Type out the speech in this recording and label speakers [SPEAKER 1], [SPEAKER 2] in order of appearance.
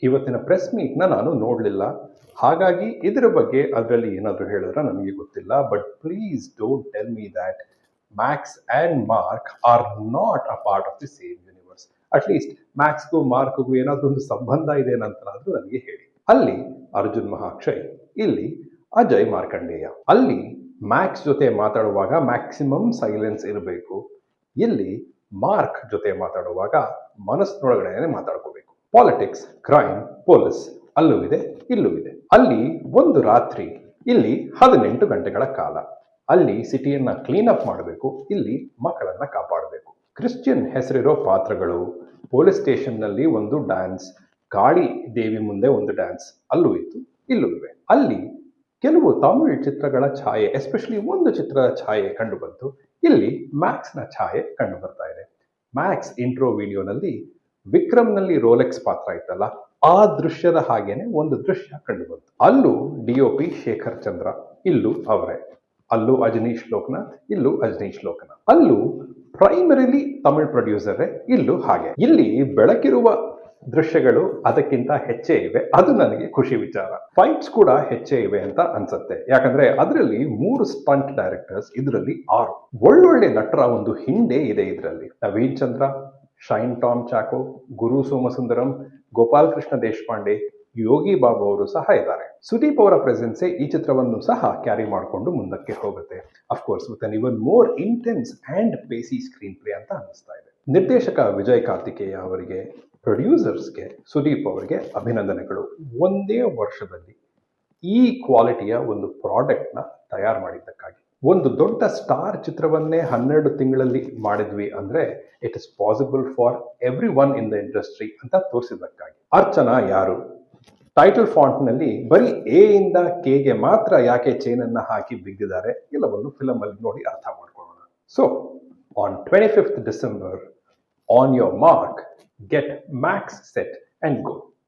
[SPEAKER 1] ಇವತ್ತಿನ ಪ್ರೆಸ್ ಮೀಟ್ನ ನಾನು ನೋಡಲಿಲ್ಲ, ಹಾಗಾಗಿ ಇದರ ಬಗ್ಗೆ ಅದರಲ್ಲಿ ಏನಾದರೂ ಹೇಳಿದ್ರೆ ನನಗೆ ಗೊತ್ತಿಲ್ಲ. But please don't tell me that Max and Mark are not a part of the same universe. At least ಮ್ಯಾಕ್ಸ್ಗೂ ಮಾರ್ಕ್ಗೂ ಏನಾದರೂ ಒಂದು ಸಂಬಂಧ ಇದೆ ನಂತರಾದರೂ ನನಗೆ ಹೇಳಿ. ಅಲ್ಲಿ ಅರ್ಜುನ್ ಮಹಾಕ್ಷಯ್, ಇಲ್ಲಿ ಅಜಯ್ ಮಾರ್ಕಂಡೇಯ. ಅಲ್ಲಿ ಮ್ಯಾಕ್ಸ್ ಜೊತೆ ಮಾತಾಡುವಾಗ ಮ್ಯಾಕ್ಸಿಮಮ್ ಸೈಲೆನ್ಸ್ ಇರಬೇಕು, ಇಲ್ಲಿ ಮಾರ್ಕ್ ಜೊತೆ ಮಾತಾಡುವಾಗ ಮನಸ್ಸಿನೊಳಗಡೆ ಮಾತಾಡ್ಕೋಬೇಕು. ಪಾಲಿಟಿಕ್ಸ್, ಕ್ರೈಮ್, ಪೊಲೀಸ್ ಅಲ್ಲೂ ಇದೆ, ಇಲ್ಲೂ ಇದೆ. ಅಲ್ಲಿ ಒಂದು ರಾತ್ರಿ, ಇಲ್ಲಿ 18 ಗಂಟೆಗಳ ಕಾಲ. ಅಲ್ಲಿ ಸಿಟಿಯನ್ನ ಕ್ಲೀನ್ ಅಪ್ ಮಾಡಬೇಕು, ಇಲ್ಲಿ ಮಕ್ಕಳನ್ನ ಕಾಪಾಡಬೇಕು. ಕ್ರಿಶ್ಚಿಯನ್ ಹೆಸರಿರೋ ಪಾತ್ರಗಳು, ಪೊಲೀಸ್ ಸ್ಟೇಷನ್ನಲ್ಲಿ ಒಂದು ಡ್ಯಾನ್ಸ್, ಕಾಳಿ ದೇವಿ ಮುಂದೆ ಒಂದು ಡ್ಯಾನ್ಸ್ ಅಲ್ಲೂ ಇತ್ತು, ಇಲ್ಲೂ ಇವೆ. ಅಲ್ಲಿ ಕೆಲವು ತಮಿಳ್ ಚಿತ್ರಗಳ ಛಾಯೆ, ಎಸ್ಪೆಷಲಿ ಒಂದು ಚಿತ್ರದ ಛಾಯೆ ಕಂಡು ಬಂತು, ಇಲ್ಲಿ ಮ್ಯಾಕ್ಸ್ನ ಛಾಯೆ ಕಂಡು ಬರ್ತಾ ಇದೆ. ಮ್ಯಾಕ್ಸ್ ಇಂಟ್ರೋ ವಿಡಿಯೋನಲ್ಲಿ ವಿಕ್ರಮ್ನಲ್ಲಿ ರೋಲೆಕ್ಸ್ ಪಾತ್ರ ಇತ್ತಲ್ಲ, ಆ ದೃಶ್ಯದ ಹಾಗೇನೆ ಒಂದು ದೃಶ್ಯ ಕಂಡು ಬಂತು. ಅಲ್ಲೂ DOP ಶೇಖರ್ ಚಂದ್ರ, ಇಲ್ಲೂ ಅವರೇ. ಅಲ್ಲೂ ಅಜನೀಶ್ ಲೋಕನಾಥ್, ಇಲ್ಲೂ ಅಜನೀಶ್ ಲೋಕನಾಥ್. ಅಲ್ಲೂ ಪ್ರೈಮರಿಲಿ ತಮಿಳ್ ಪ್ರೊಡ್ಯೂಸರೇ, ಇಲ್ಲೂ ಹಾಗೆ. ಇಲ್ಲಿ ಬೆಳಕಿರುವ ದೃಶ್ಯಗಳು ಅದಕ್ಕಿಂತ ಹೆಚ್ಚೇ ಇವೆ, ಅದು ನನಗೆ ಖುಷಿ ವಿಚಾರ. ಫೈಟ್ಸ್ ಕೂಡ ಹೆಚ್ಚೇ ಇವೆ ಅಂತ ಅನ್ಸುತ್ತೆ, ಯಾಕಂದ್ರೆ ಅದರಲ್ಲಿ 3 ಸ್ಟಂಟ್ ಡೈರೆಕ್ಟರ್ಸ್, ಇದರಲ್ಲಿ 6. ಒಳ್ಳೊಳ್ಳೆ ನಟರ ಒಂದು ಹಿಂಡೆ ಇದೆ ಇದರಲ್ಲಿ. ನವೀನ್ ಚಂದ್ರ, ಶೈನ್ ಟಾಮ್ ಚಾಕೋ, ಗುರು ಸೋಮಸುಂದರಂ, ಗೋಪಾಲ್ ಕೃಷ್ಣ ದೇಶಪಾಂಡೆ, ಯೋಗಿ ಬಾಬು ಅವರು ಸಹ ಇದ್ದಾರೆ. ಸುದೀಪ್ ಅವರ ಪ್ರೆಸೆನ್ಸೇ ಈ ಚಿತ್ರವನ್ನು ಸಹ ಕ್ಯಾರಿ ಮಾಡಿಕೊಂಡು ಮುಂದಕ್ಕೆ ಹೋಗುತ್ತೆ. Of course with an even more intense and pacy screenplay ಅಂತ ಅನ್ನಿಸ್ತಾ ಇದೆ. ನಿರ್ದೇಶಕ ವಿಜಯ್ ಕಾರ್ತಿಕೇಯ ಅವರಿಗೆ, ಪ್ರೊಡ್ಯೂಸರ್ಸ್ಗೆ, ಸುದೀಪ್ ಅವರಿಗೆ ಅಭಿನಂದನೆಗಳು. ಒಂದೇ ವರ್ಷದಲ್ಲಿ ಈ ಕ್ವಾಲಿಟಿಯ ಒಂದು ಪ್ರಾಡಕ್ಟ್ನ ತಯಾರು ಮಾಡಿದ್ದಕ್ಕಾಗಿ. ಒಂದು ದೊಡ್ಡ ಸ್ಟಾರ್ ಚಿತ್ರವನ್ನೇ 12 ತಿಂಗಳಲ್ಲಿ ಮಾಡಿದ್ವಿ ಅಂದ್ರೆ it is possible for every one in the industry ಅಂತ ತೋರಿಸಿದ್ದಕ್ಕಾಗಿ. ಅರ್ಚನಾ ಯಾರು? ಟೈಟಲ್ ಫಾಂಟ್ನಲ್ಲಿ ಬರೀ A ಇಂದ K ಗೆ ಮಾತ್ರ ಯಾಕೆ ಚೈನ್ ಅನ್ನ ಹಾಕಿ ಬಿದ್ದಿದ್ದಾರೆ ಎಲ್ಲವನ್ನು ಫಿಲಮ್ ಅಲ್ಲಿ ನೋಡಿ ಅರ್ಥ ಮಾಡ್ಕೊಳ್ಳೋಣ. So on 25th December, on your mark, get Max set and go.